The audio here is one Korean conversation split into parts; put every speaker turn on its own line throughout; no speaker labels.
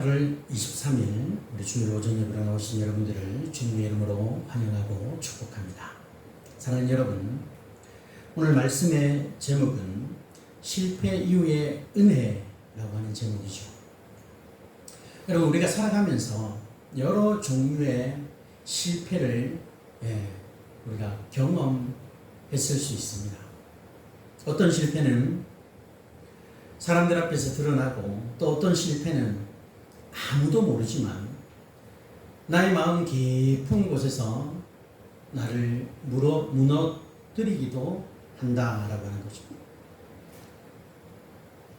8월 23일 우리 주일 오전 예배로 나오신 여러분들을 주님의 이름으로 환영하고 축복합니다. 사랑하는 여러분, 오늘 말씀의 제목은 실패 이후의 은혜라고 하는 제목이죠. 여러분, 우리가 살아가면서 여러 종류의 실패를 우리가 경험했을 수 있습니다. 어떤 실패는 사람들 앞에서 드러나고, 또 어떤 실패는 아무도 모르지만 나의 마음 깊은 곳에서 나를 무너뜨리기도 한다라고 하는 거죠.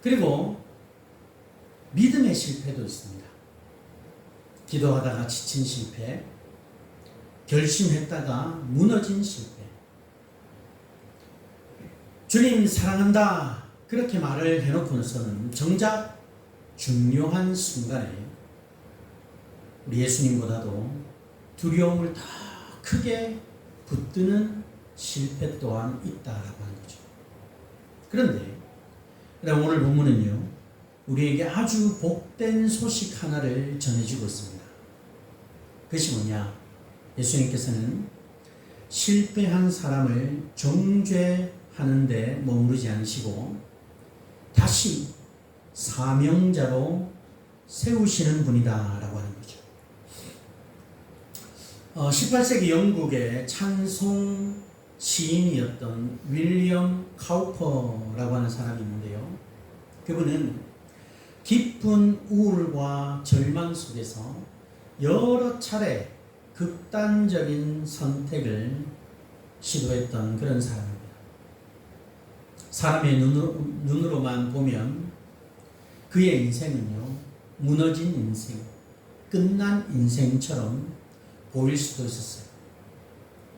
그리고 믿음의 실패도 있습니다. 기도하다가 지친 실패, 결심했다가 무너진 실패. 주님 사랑한다 그렇게 말을 해놓고서는 정작 중요한 순간에 우리 예수님보다도 두려움을 더 크게 붙드는 실패 또한 있다라고 하는 거죠. 그런데 오늘 본문은요, 우리에게 아주 복된 소식 하나를 전해주고 있습니다. 그것이 뭐냐? 예수님께서는 실패한 사람을 정죄하는 데 머무르지 않으시고 다시 사명자로 세우시는 분이다 라고 하는 거죠. 18세기 영국의 찬송 시인이었던 윌리엄 카우퍼라고 하는 사람이 있는데요. 그분은 깊은 우울과 절망 속에서 여러 차례 극단적인 선택을 시도했던 그런 사람입니다. 사람의 눈으로만 보면 그의 인생은요, 무너진 인생, 끝난 인생처럼 보일 수도 있었어요.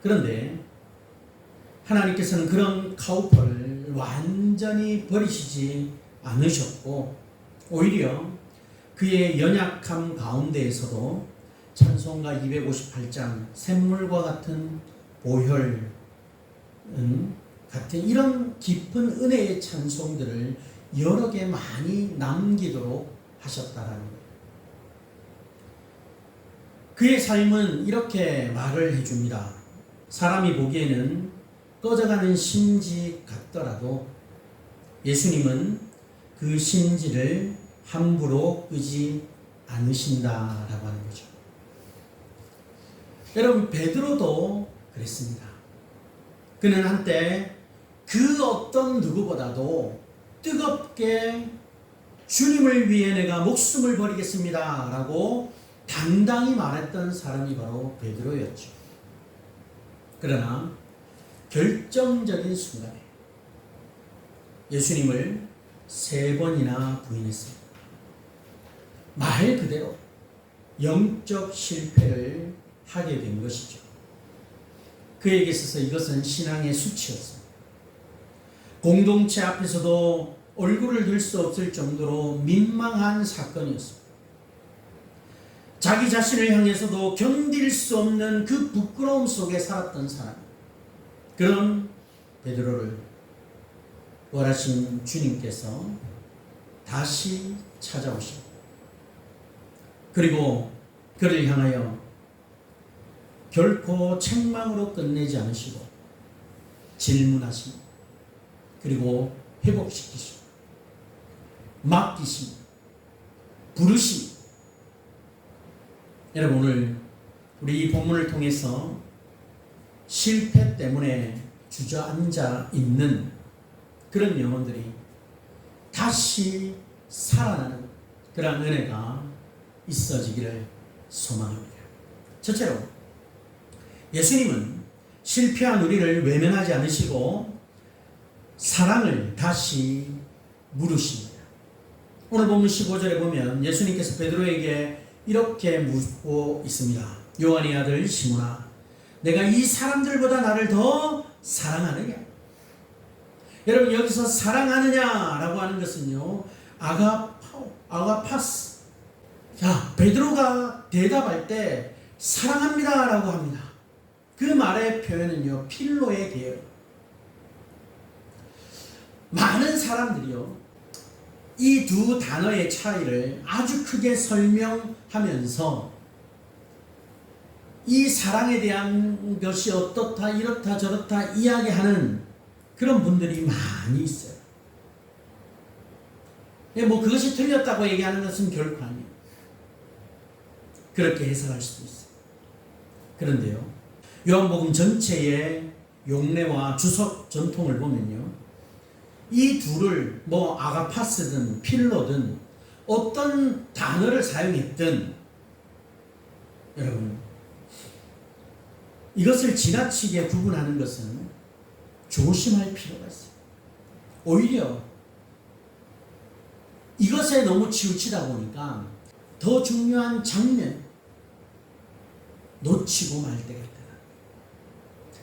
그런데 하나님께서는 그런 카우퍼를 완전히 버리시지 않으셨고, 오히려 그의 연약함 가운데에서도 찬송가 258장 샘물과 같은 보혈 같은 이런 깊은 은혜의 찬송들을 여러 개 많이 남기도록 하셨다라는 거예요. 그의 삶은 이렇게 말을 해줍니다. 사람이 보기에는 꺼져가는 심지 같더라도 예수님은 그 심지를 함부로 끄지 않으신다라고 하는 거죠. 여러분, 베드로도 그랬습니다. 그는 한때 그 어떤 누구보다도 뜨겁게 주님을 위해 내가 목숨을 버리겠습니다 라고 당당히 말했던 사람이 바로 베드로였죠. 그러나 결정적인 순간에 예수님을 3번이나 부인했습니다. 말 그대로 영적 실패를 하게 된 것이죠. 그에게 있어서 이것은 신앙의 수치였습니다. 공동체 앞에서도 얼굴을 들 수 없을 정도로 민망한 사건이었습니다. 자기 자신을 향해서도 견딜 수 없는 그 부끄러움 속에 살았던 사람, 그런 베드로를 부활하신 주님께서 다시 찾아오시고, 그리고 그를 향하여 결코 책망으로 끝내지 않으시고 질문하십니다. 그리고 회복시키시고 맡기시고 부르시고. 여러분, 오늘 우리 이 본문을 통해서 실패 때문에 주저앉아 있는 그런 영혼들이 다시 살아나는 그런 은혜가 있어지기를 소망합니다. 첫째로, 예수님은 실패한 우리를 외면하지 않으시고 사랑을 다시 물으십니다. 오늘 본문 15절에 보면 예수님께서 베드로에게 이렇게 묻고 있습니다. 요한의 아들 시몬아, 내가 이 사람들보다 나를 더 사랑하느냐? 여러분, 여기서 사랑하느냐라고 하는 것은요, 아가파스. 자, 베드로가 대답할 때 사랑합니다라고 합니다. 그 말의 표현은요, 필로에 계열. 많은 사람들이요, 이 두 단어의 차이를 아주 크게 설명하면서 이 사랑에 대한 것이 어떻다 이렇다 저렇다 이야기하는 그런 분들이 많이 있어요. 뭐 그것이 틀렸다고 얘기하는 것은 결코 아니에요. 그렇게 해석할 수도 있어요. 그런데요, 요한복음 전체의 용례와 주석 전통을 보면요, 이 둘을 뭐 아가파스든 필로든 어떤 단어를 사용했든 여러분, 이것을 지나치게 구분하는 것은 조심할 필요가 있어요. 오히려 이것에 너무 치우치다 보니까 더 중요한 장면 놓치고 말 때가 있다.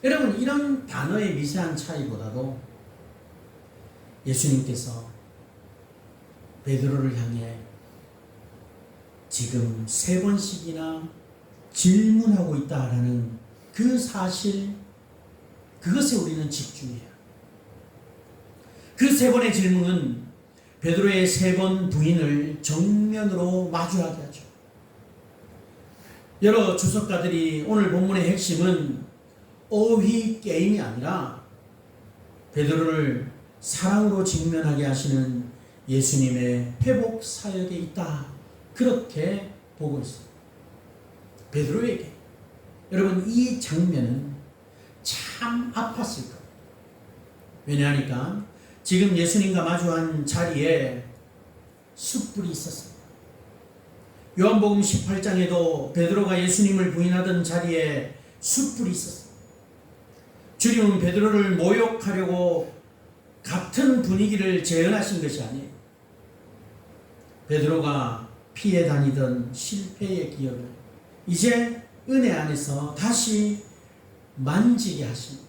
여러분, 이런 단어의 미세한 차이보다도 예수님께서 베드로를 향해 지금 3번씩이나 질문하고 있다라는 그 사실, 그것에 우리는 집중해야. 그 3번의 질문은 베드로의 3번 부인을 정면으로 마주하게 하죠. 여러 주석가들이 오늘 본문의 핵심은 어휘 게임이 아니라 베드로를 사랑으로 직면하게 하시는 예수님의 회복 사역에 있다, 그렇게 보고 있어요. 베드로에게. 여러분, 이 장면은 참 아팠을 거예요. 왜냐하니까 지금 예수님과 마주한 자리에 숯불이 있었습니다. 요한복음 18장에도 베드로가 예수님을 부인하던 자리에 숯불이 있었습니다. 주님은 베드로를 모욕하려고 같은 분위기를 재현하신 것이 아니에요. 베드로가 피해 다니던 실패의 기억을 이제 은혜 안에서 다시 만지게 하십니다.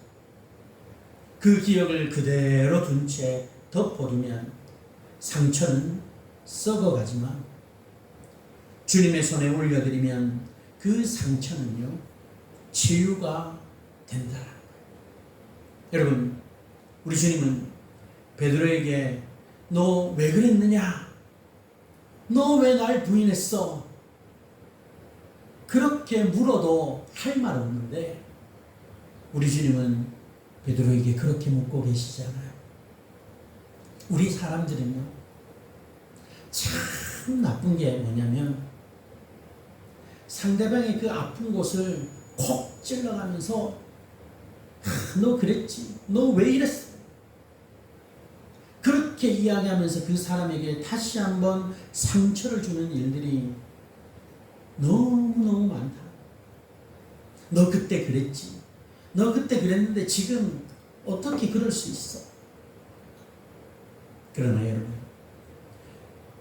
그 기억을 그대로 둔 채 덮어두면 상처는 썩어가지만 주님의 손에 올려드리면 그 상처는요, 치유가 된다라는 거예요. 여러분, 우리 주님은 베드로에게 너 왜 그랬느냐? 너 왜 날 부인했어? 그렇게 물어도 할 말 없는데 우리 주님은 베드로에게 그렇게 묻고 계시지 않아요. 우리 사람들은요, 참 나쁜 게 뭐냐면 상대방의 그 아픈 곳을 콕 찔러가면서 너 그랬지? 너 왜 이랬어? 그렇게 이야기하면서 그 사람에게 다시 한번 상처를 주는 일들이 너무너무 많다. 너 그때 그랬지? 너 그때 그랬는데 지금 어떻게 그럴 수 있어? 그러나 여러분,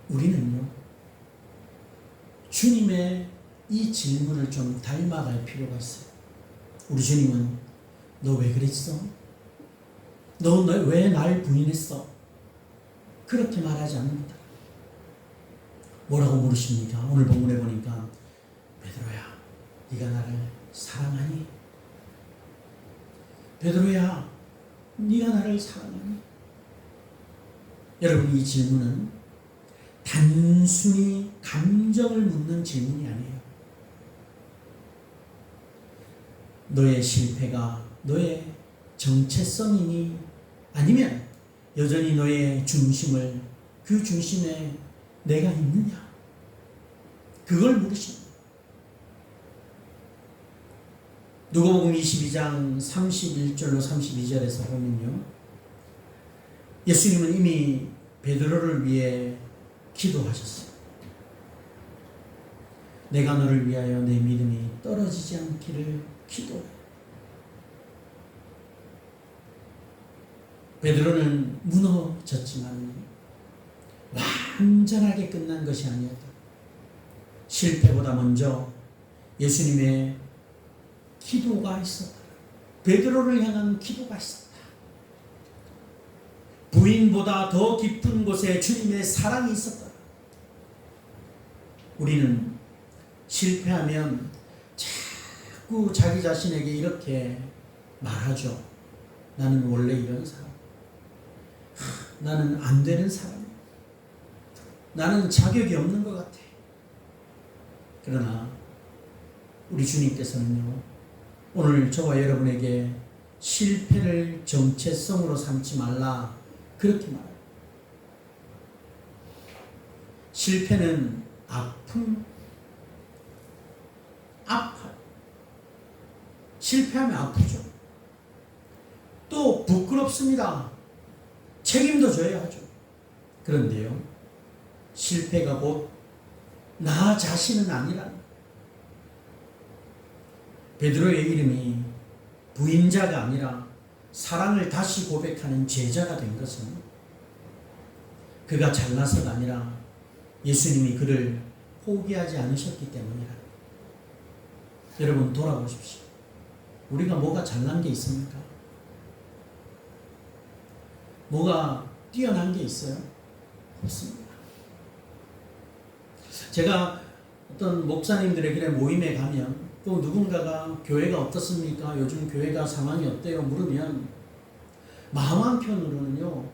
우리는요, 주님의 이 질문을 좀 닮아갈 필요가 있어요. 우리 주님은 너 왜 그랬어? 너 왜 날 부인했어? 그렇게 말하지 않는다. 뭐라고 물으십니까? 오늘 본문에 보니까 베드로야, 네가 나를 사랑하니? 베드로야, 네가 나를 사랑하니? 여러분, 이 질문은 단순히 감정을 묻는 질문이 아니에요. 너의 실패가 너의 정체성이니 아니면 여전히 너의 중심을, 그 중심에 내가 있느냐? 그걸 물으십니다. 누가복음 22장 31절로 32절에서 보면요, 예수님은 이미 베드로를 위해 기도하셨어요. 내가 너를 위하여 내 믿음이 떨어지지 않기를 기도해. 베드로는 무너졌지만 완전하게 끝난 것이 아니었다. 실패보다 먼저 예수님의 기도가 있었다. 베드로를 향한 기도가 있었다. 부인보다 더 깊은 곳에 주님의 사랑이 있었다. 우리는 실패하면 자꾸 자기 자신에게 이렇게 말하죠. 나는 원래 이런 사람. 나는 안 되는 사람이야. 나는 자격이 없는 것 같아. 그러나 우리 주님께서는요, 오늘 저와 여러분에게 실패를 정체성으로 삼지 말라, 그렇게 말해요. 실패는 아픔, 아파요. 실패하면 아프죠. 또 부끄럽습니다. 책임도 져야 하죠. 그런데요, 실패가 곧 나 자신은 아니라, 베드로의 이름이 부인자가 아니라 사랑을 다시 고백하는 제자가 된 것은 그가 잘나서가 아니라 예수님이 그를 포기하지 않으셨기 때문이라. 여러분, 돌아보십시오. 우리가 뭐가 잘난 게 있습니까? 뭐가 뛰어난 게 있어요? 없습니다. 제가 어떤 목사님들의 그런 모임에 가면, 또 누군가가 교회가 어떻습니까? 요즘 교회가 상황이 어때요? 물으면 마음 한편으로는요,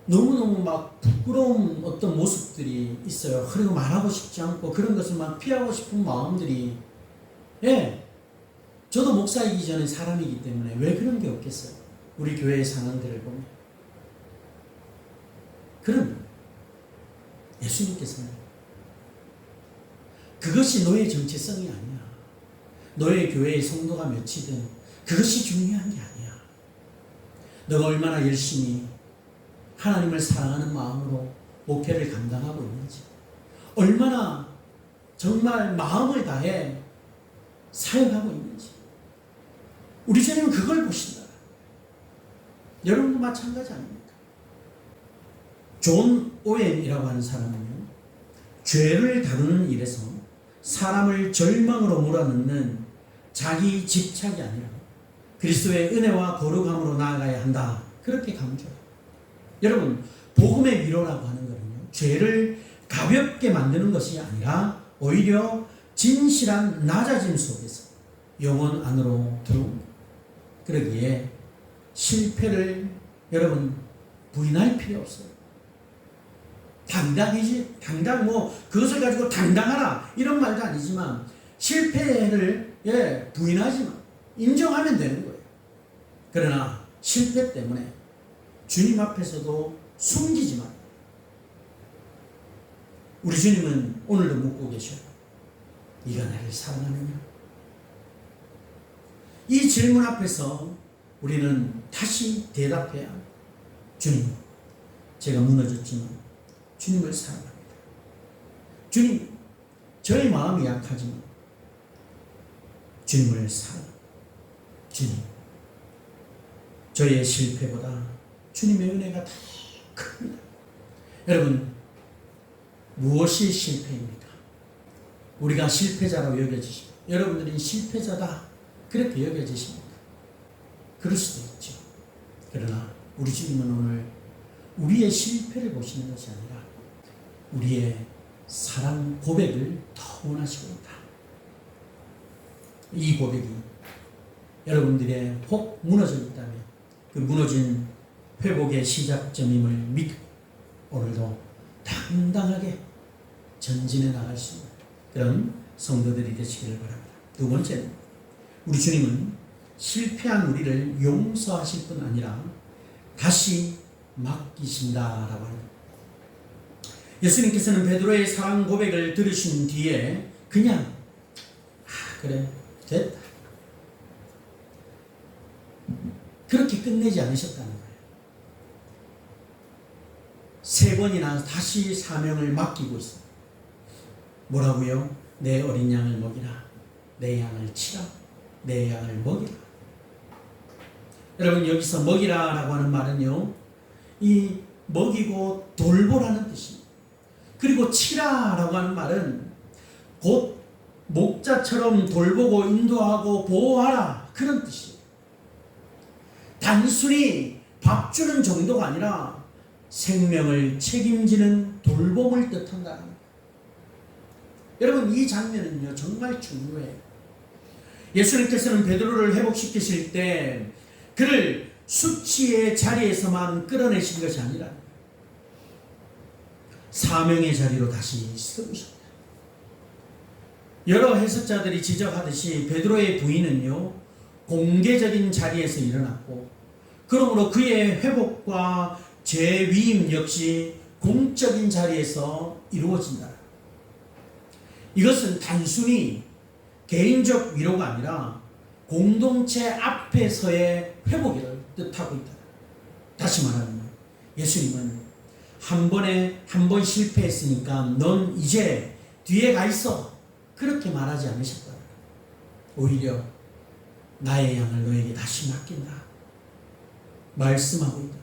너무너무 막 부끄러운 어떤 모습들이 있어요. 그리고 말하고 싶지 않고 그런 것을 막 피하고 싶은 마음들이, 저도 목사이기 전에 사람이기 때문에 왜 그런 게 없겠어요? 우리 교회의 상황들을 보면. 그럼 예수님께서는 그것이 너의 정체성이 아니야. 너의 교회의 성도가 몇이든 그것이 중요한 게 아니야. 너가 얼마나 열심히 하나님을 사랑하는 마음으로 목회를 감당하고 있는지, 얼마나 정말 마음을 다해 사역하고 있는지, 우리 주님은 그걸 보신다. 여러분도 마찬가지 아닙니까? 존 오웬이라고 하는 사람은요, 죄를 다루는 일에서 사람을 절망으로 몰아넣는 자기 집착이 아니라 그리스도의 은혜와 거룩함으로 나아가야 한다, 그렇게 강조해요. 여러분, 복음의 위로라고 하는 거는요, 죄를 가볍게 만드는 것이 아니라 오히려 진실한 낮아짐 속에서 영혼 안으로 들어옵니다. 그러기에 실패를 여러분 부인할 필요 없어요. 당당 그것을 가지고 당당하라, 이런 말도 아니지만 실패를 부인하지 마, 인정하면 되는 거예요. 그러나 실패 때문에 주님 앞에서도 숨기지 마. 우리 주님은 오늘도 묻고 계셔요. 네가 나를 사랑하느냐? 이 질문 앞에서 우리는 다시 대답해야 합니다. 주님, 제가 무너졌지만 주님을 사랑합니다. 주님, 저의 마음이 약하지만 주님을 사랑합니다. 주님, 저의 실패보다 주님의 은혜가 더 큽니다. 여러분, 무엇이 실패입니까? 우리가 실패자라고 여겨지십니까? 여러분들이 실패자다, 그렇게 여겨지십니까? 그럴 수도 있죠. 그러나 우리 주님은 오늘 우리의 실패를 보시는 것이 아니라 우리의 사랑 고백을 더 원하시고 있다. 이 고백이 여러분들의 혹 무너져 있다면 그 무너진 회복의 시작점임을 믿고 오늘도 당당하게 전진해 나갈 수 있는 그런 성도들이 되시기를 바랍니다. 두 번째는, 우리 주님은 실패한 우리를 용서하실 뿐 아니라 다시 맡기신다라고 합니다. 예수님께서는 베드로의 사랑 고백을 들으신 뒤에 그냥 그래 됐다, 그렇게 끝내지 않으셨다는 거예요. 세 번이나 다시 사명을 맡기고 있어요. 뭐라고요? 내 어린 양을 먹이라, 내 양을 치라, 내 양을 먹이라. 여러분, 여기서 먹이라 라고 하는 말은요, 이 먹이고 돌보라는 뜻입니다. 그리고 치라 라고 하는 말은 곧 목자처럼 돌보고 인도하고 보호하라, 그런 뜻이에요. 단순히 밥 주는 정도가 아니라 생명을 책임지는 돌봄을 뜻한다는 거예요. 여러분, 이 장면은요 정말 중요해요. 예수님께서는 베드로를 회복시키실 때 그를 수치의 자리에서만 끌어내신 것이 아니라 사명의 자리로 다시 세우셨다. 여러 해석자들이 지적하듯이 베드로의 부인은요, 공개적인 자리에서 일어났고, 그러므로 그의 회복과 재위임 역시 공적인 자리에서 이루어진다. 이것은 단순히 개인적 위로가 아니라 공동체 앞에서의 회복을 뜻하고 있다. 다시 말하면 예수님은 한 번 실패했으니까 넌 이제 뒤에 가 있어, 그렇게 말하지 않으셨다. 오히려 나의 양을 너에게 다시 맡긴다 말씀하고 있다.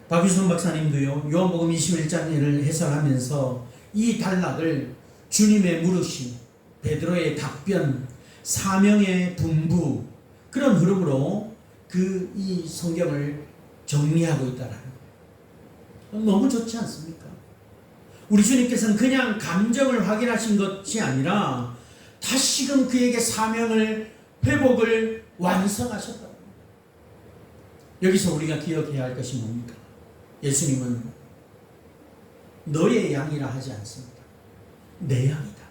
박유선 박사님도요, 요한복음 21장을 해설하면서 이 단락을 주님의 물으심, 베드로의 답변, 사명의 분부, 그런 흐름으로 이 성경을 정리하고 있다라는 거예요. 너무 좋지 않습니까? 우리 주님께서는 그냥 감정을 확인하신 것이 아니라 다시금 그에게 사명을, 회복을 완성하셨다. 여기서 우리가 기억해야 할 것이 뭡니까? 예수님은 너의 양이라 하지 않습니다. 내 양이다.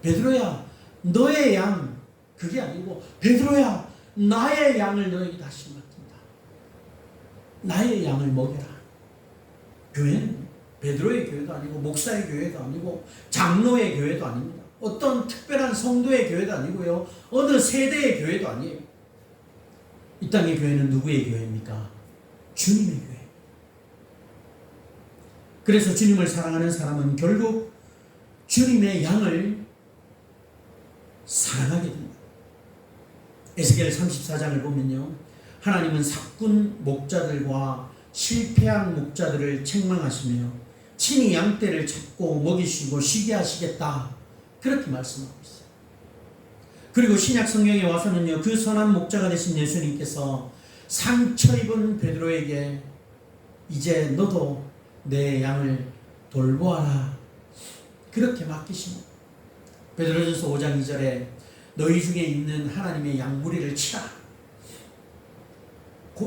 베드로야, 너의 양, 그게 아니고 베드로야, 나의 양을 너에게 다시 맡긴다. 나의 양을 먹여라. 교회는 베드로의 교회도 아니고 목사의 교회도 아니고 장로의 교회도 아닙니다. 어떤 특별한 성도의 교회도 아니고요, 어느 세대의 교회도 아니에요. 이 땅의 교회는 누구의 교회입니까? 주님의 교회. 그래서 주님을 사랑하는 사람은 결국 주님의 양을 사랑하게 됩니다. 에스겔 34장을 보면요, 하나님은 사꾼 목자들과 실패한 목자들을 책망하시며 친히 양떼를 잡고 먹이시고 쉬게 하시겠다, 그렇게 말씀하고 있어요. 그리고 신약 성경에 와서는요, 그 선한 목자가 되신 예수님께서 상처 입은 베드로에게 이제 너도 내 양을 돌보아라, 그렇게 맡기십니다. 베드로전서 5장 2절에 너희 중에 있는 하나님의 양 무리를 치라,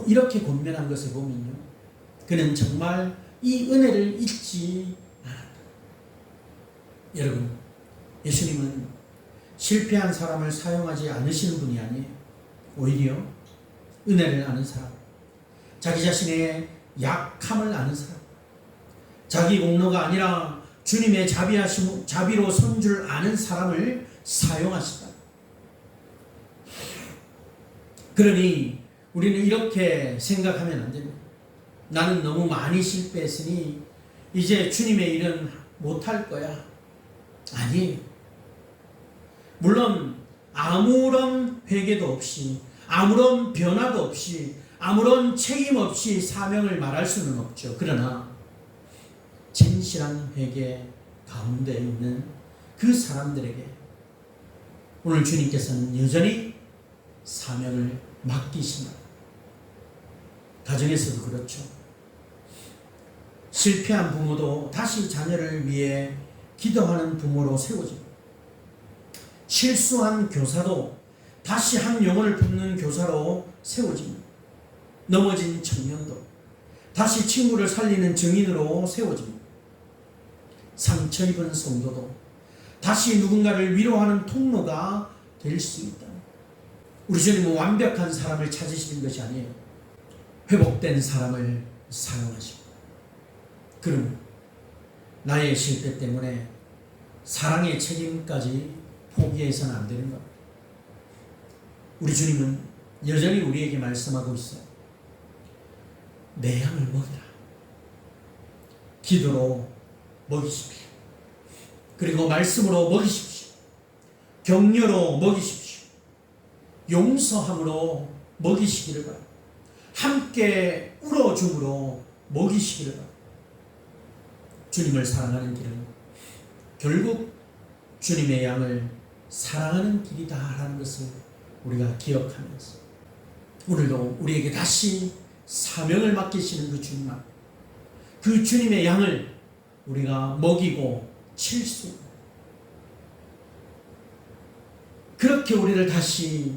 이렇게 권면한 것을 보면요, 그는 정말 이 은혜를 잊지 않았다. 여러분, 예수님은 실패한 사람을 사용하지 않으시는 분이 아니에요. 오히려 은혜를 아는 사람, 자기 자신의 약함을 아는 사람, 자기 공로가 아니라 주님의 자비로 선 줄 아는 사람을 사용하시다. 그러니 우리는 이렇게 생각하면 안 됩니다. 나는 너무 많이 실패했으니 이제 주님의 일은 못할 거야. 아니에요. 물론 아무런 회개도 없이, 아무런 변화도 없이, 아무런 책임 없이 사명을 말할 수는 없죠. 그러나 진실한 회개 가운데 있는 그 사람들에게 오늘 주님께서는 여전히 사명을 맡기신다. 가정에서도 그렇죠. 실패한 부모도 다시 자녀를 위해 기도하는 부모로 세워집니다. 실수한 교사도 다시 한 영혼을 품는 교사로 세워집니다. 넘어진 청년도 다시 친구를 살리는 증인으로 세워집니다. 상처 입은 성도도 다시 누군가를 위로하는 통로가 될 수 있다. 우리 주님은 완벽한 사람을 찾으시는 것이 아니에요. 회복된 사람을 사용하시고, 그럼 나의 실패 때문에 사랑의 책임까지 포기해서는 안 되는 겁니다. 우리 주님은 여전히 우리에게 말씀하고 있어요. 내 양을 먹이라. 기도로 먹이십시오. 그리고 말씀으로 먹이십시오. 격려로 먹이십시오. 용서함으로 먹이시기를 바랍니다. 함께 울어줌으로 먹이시기를 바랍니다. 주님을 사랑하는 길은 결국 주님의 양을 사랑하는 길이다라는 것을 우리가 기억하면서 오늘도 우리에게 다시 사명을 맡기시는 그 주님 앞, 그 주님의 양을 우리가 먹이고 칠 수 있는, 그렇게 우리를 다시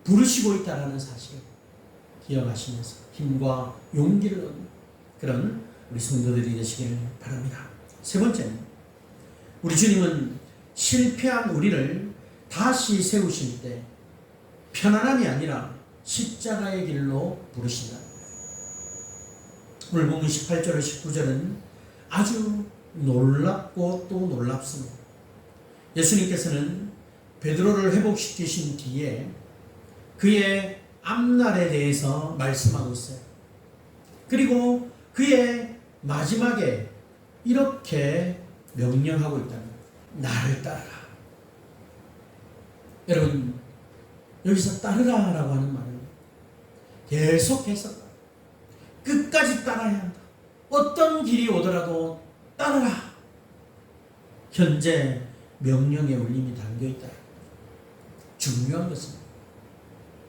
부르시고 있다는 사실을 기억하시면서 힘과 용기를 얻는 그런 우리 성도들이 되시길 바랍니다. 세 번째는 우리 주님은 실패한 우리를 다시 세우실 때 편안함이 아니라 십자가의 길로 부르신다. 오늘 본문 18절 19절은 아주 놀랍고 또 놀랍습니다. 예수님께서는 베드로를 회복시키신 뒤에 그의 앞날에 대해서 말씀하고 있어요. 그리고 그의 마지막에 이렇게 명령하고 있다는 거예요. 나를 따르라. 여러분, 여기서 따르라라고 하는 말은 계속해서 끝까지 따라야 한다. 어떤 길이 오더라도 따르라. 현재 명령의 울림이 담겨있다. 중요한 것은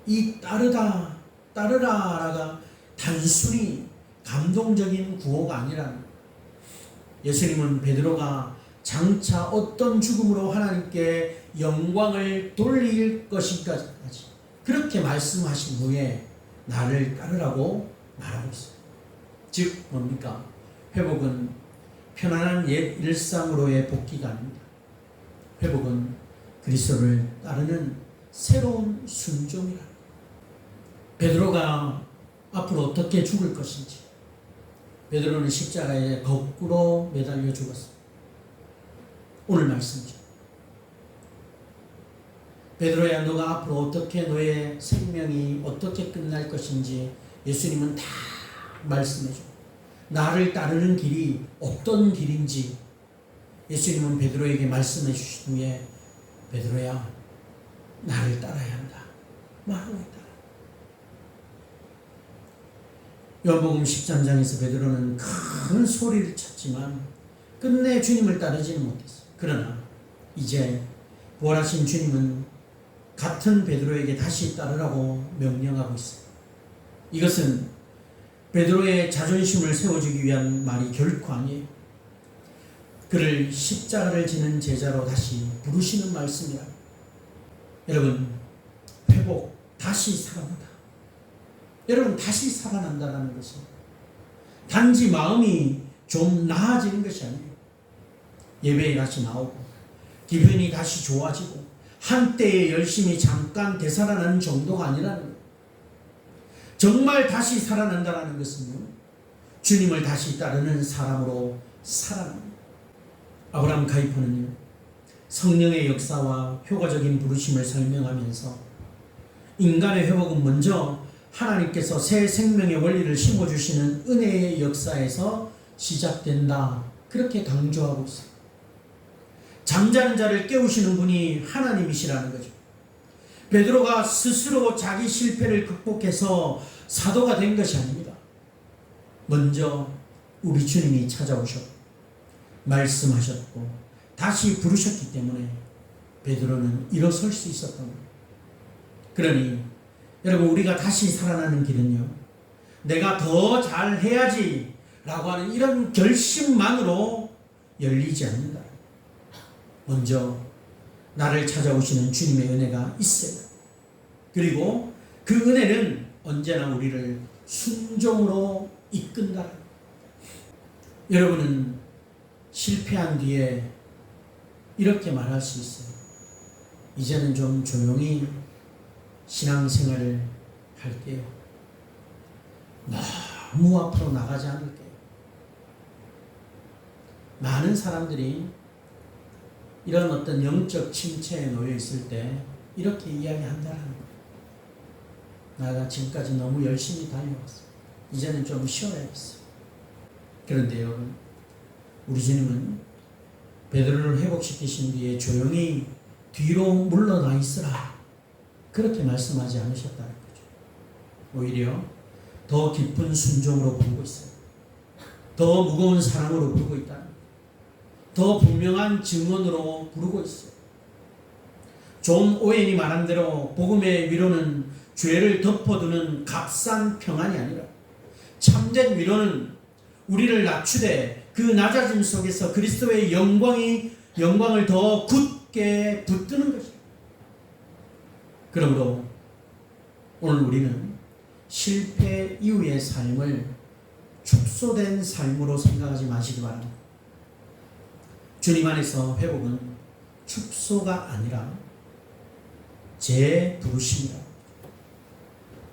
이 따르라가 단순히 감동적인 구호가 아니라는 거예요. 예수님은 베드로가 장차 어떤 죽음으로 하나님께 영광을 돌릴 것인가까지 그렇게 말씀하신 후에 나를 따르라고 말하고 있어요. 즉 뭡니까? 회복은 편안한 옛 일상으로의 복귀가 아닙니다. 회복은 그리스도를 따르는 새로운 순종이라. 베드로가 앞으로 어떻게 죽을 것인지. 베드로는 십자가에 거꾸로 매달려 죽었습니다. 오늘 말씀이죠. 베드로야, 너가 앞으로 어떻게 너의 생명이 어떻게 끝날 것인지 예수님은 다 말씀해 줘. 나를 따르는 길이 어떤 길인지 예수님은 베드로에게 말씀해 주신 후에 베드로야, 나를 따라야 한다 말하고 있다. 요한복음 13장에서 베드로는 큰 소리를 쳤지만 끝내 주님을 따르지는 못했어요. 그러나 이제 부활하신 주님은 같은 베드로에게 다시 따르라고 명령하고 있어요. 이것은 베드로의 자존심을 세워주기 위한 말이 결코 아니에요. 그를 십자가를 지는 제자로 다시 부르시는 말씀이라. 여러분, 회복, 다시 살아난다. 여러분, 다시 살아난다는 것은 단지 마음이 좀 나아지는 것이 아니에요. 예배에 다시 나오고 기분이 다시 좋아지고 한때의 열심히 잠깐 되살아나는 정도가 아니라는 거예요. 정말 다시 살아난다는 것은요, 주님을 다시 따르는 사람으로 살아납니다. 아브라함 카이퍼는요, 성령의 역사와 효과적인 부르심을 설명하면서 인간의 회복은 먼저 하나님께서 새 생명의 원리를 심어주시는 은혜의 역사에서 시작된다. 그렇게 강조하고 있어요. 잠자는 자를 깨우시는 분이 하나님이시라는 거죠. 베드로가 스스로 자기 실패를 극복해서 사도가 된 것이 아닙니다. 먼저 우리 주님이 찾아오셨고 말씀하셨고 다시 부르셨기 때문에 베드로는 일어설 수 있었던 거예요. 그러니 여러분, 우리가 다시 살아나는 길은요, 내가 더 잘해야지 라고 하는 이런 결심만으로 열리지 않는다. 먼저 나를 찾아오시는 주님의 은혜가 있어요. 그리고 그 은혜는 언제나 우리를 순종으로 이끈다. 여러분은 실패한 뒤에 이렇게 말할 수 있어요. 이제는 좀 조용히 신앙생활을 할게요. 너무 앞으로 나가지 않을게요. 많은 사람들이 이런 어떤 영적 침체에 놓여 있을 때 이렇게 이야기한다는 거예요. 내가 지금까지 너무 열심히 달려왔어. 이제는 좀 쉬어야겠어. 그런데 여러분, 우리 주님은 베드로를 회복시키신 뒤에 조용히 뒤로 물러나 있으라, 그렇게 말씀하지 않으셨다는 거죠. 오히려 더 깊은 순종으로 부르고 있어요. 더 무거운 사랑으로 부르고 있다는 거예요. 더 분명한 증언으로 부르고 있어요. 존 오웬이 말한 대로 복음의 위로는 죄를 덮어두는 값싼 평안이 아니라 참된 위로는 우리를 낮추되 그 낮아짐 속에서 그리스도의 영광을 더 굳게 붙드는 것입니다. 그러므로 오늘 우리는 실패 이후의 삶을 축소된 삶으로 생각하지 마시기 바랍니다. 주님 안에서 회복은 축소가 아니라 재부르심이다.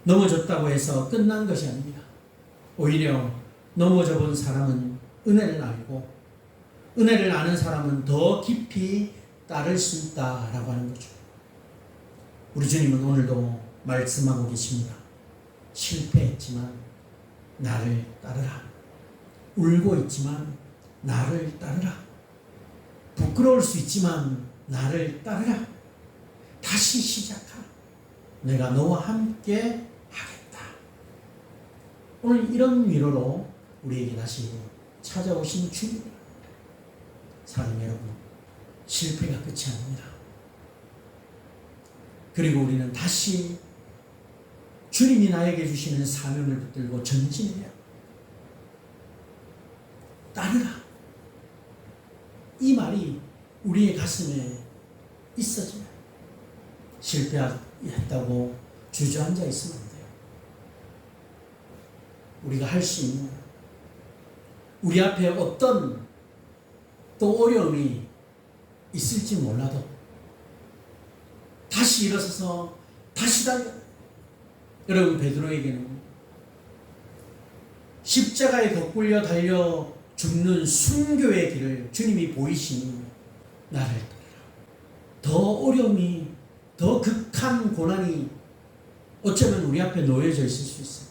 넘어졌다고 해서 끝난 것이 아닙니다. 오히려 넘어져 본 사람은 은혜를 알고 은혜를 아는 사람은 더 깊이 따를 수 있다라고 하는 거죠. 우리 주님은 오늘도 말씀하고 계십니다. 실패했지만 나를 따르라. 울고 있지만 나를 따르라. 부끄러울 수 있지만 나를 따르라. 다시 시작하라. 내가 너와 함께 하겠다. 오늘 이런 위로로 우리에게 다시 찾아오신 주님입니다. 사랑하는 여러분, 실패가 끝이 아닙니다. 그리고 우리는 다시 주님이 나에게 주시는 사명을 붙들고 전진해야 따르라. 이 말이 우리의 가슴에 있어져야 실패했다고 주저앉아 있으면 안 돼요. 우리가 할 수 있는 우리 앞에 어떤 또 어려움이 있을지 몰라도 다시 일어서서 다시 달려. 여러분, 베드로에게는 십자가에 덧굴려 달려 죽는 순교의 길을 주님이 보이시니 나를 따르라. 더 어려움이 더 극한 고난이 어쩌면 우리 앞에 놓여져 있을 수 있어요.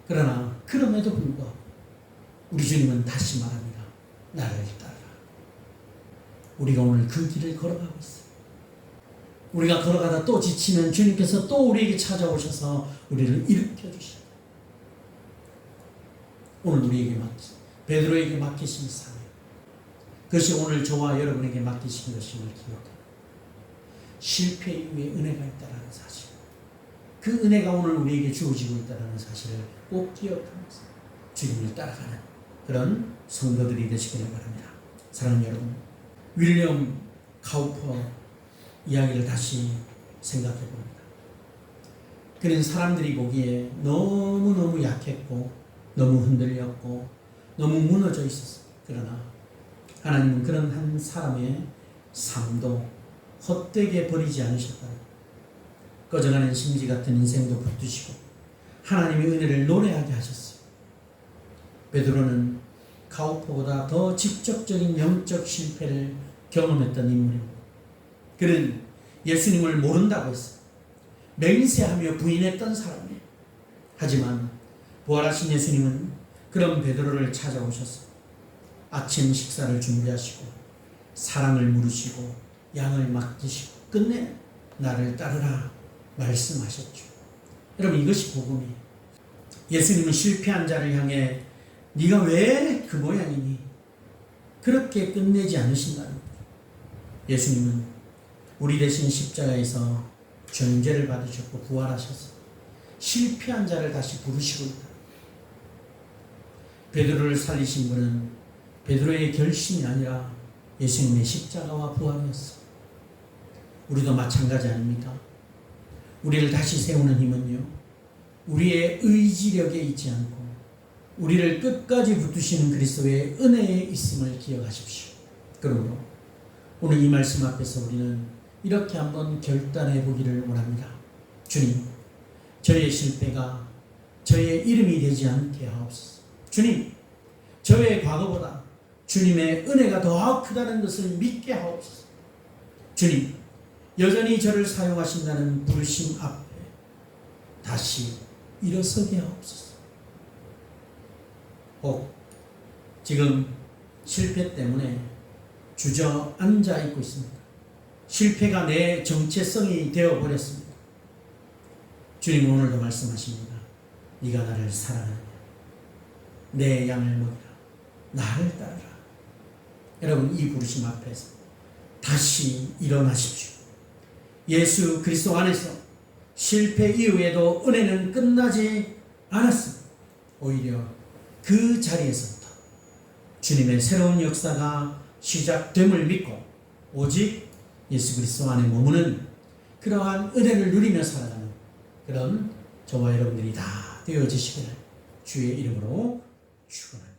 그러나 그럼에도 불구하고 우리 주님은 다시 말합니다. 나를 따르라. 우리가 오늘 그 길을 걸어가고 있어요. 우리가 걸어가다 또 지치면 주님께서 또 우리에게 찾아오셔서 우리를 일으켜 주셔요. 오늘 우리에게 베드로에게 맡기신 사명, 그것이 오늘 저와 여러분에게 맡기신 것임을 기억합니다. 실패 이후에 은혜가 있다는 사실, 그 은혜가 오늘 우리에게 주어지고 있다는 사실을 꼭 기억하면서 주님을 따라가는 그런 성도들이 되시기를 바랍니다. 사랑하는 여러분, 윌리엄 카우퍼 이야기를 다시 생각해 봅니다. 그는 사람들이 보기에 너무너무 약했고 너무 흔들렸고 너무 무너져 있었어요. 그러나 하나님은 그런 한 사람의 삶도 헛되게 버리지 않으셨다. 꺼져가는 심지 같은 인생도 붙드시고 하나님의 은혜를 노래하게 하셨어요. 베드로는 카우퍼보다 더 직접적인 영적 실패를 경험했던 인물입니다. 그는 예수님을 모른다고 했어요. 맹세하며 부인했던 사람이에요. 하지만 부활하신 예수님은 그런 베드로를 찾아오셔서 아침 식사를 준비하시고 사랑을 물으시고 양을 맡기시고 끝내 나를 따르라 말씀하셨죠. 여러분, 이것이 복음이에요. 예수님은 실패한 자를 향해 네가 왜 그 모양이니? 그렇게 끝내지 않으신다는 거죠. 예수님은 우리 대신 십자가에서 존재를 받으셨고 부활하셔서 실패한 자를 다시 부르시고 있다. 베드로를 살리신 분은 베드로의 결심이 아니라 예수님의 십자가와 부활이었어. 우리도 마찬가지 아닙니까? 우리를 다시 세우는 힘은요, 우리의 의지력에 있지 않고 우리를 끝까지 붙드시는 그리스도의 은혜에 있음을 기억하십시오. 그러므로 오늘 이 말씀 앞에서 우리는 이렇게 한번 결단해 보기를 원합니다. 주님, 저의 실패가 저의 이름이 되지 않게 하옵소서. 주님, 저의 과거보다 주님의 은혜가 더 크다는 것을 믿게 하옵소서. 주님, 여전히 저를 사용하신다는 부르심 앞에 다시 일어서게 하옵소서. 혹 지금 실패 때문에 주저앉아 있고 있습니다. 실패가 내 정체성이 되어버렸습니다. 주님 오늘도 말씀하십니다. 네가 나를 사랑하느냐? 내 양을 먹이라. 나를 따르라. 여러분, 이 부르심 앞에서 다시 일어나십시오. 예수 그리스도 안에서 실패 이후에도 은혜는 끝나지 않았습니다. 오히려 그 자리에서부터 주님의 새로운 역사가 시작됨을 믿고 오직 예수 그리스도 안에 머무는 그러한 은혜를 누리며 살아가는 그런 저와 여러분들이 다 되어지시기를 주의 이름으로 축원합니다.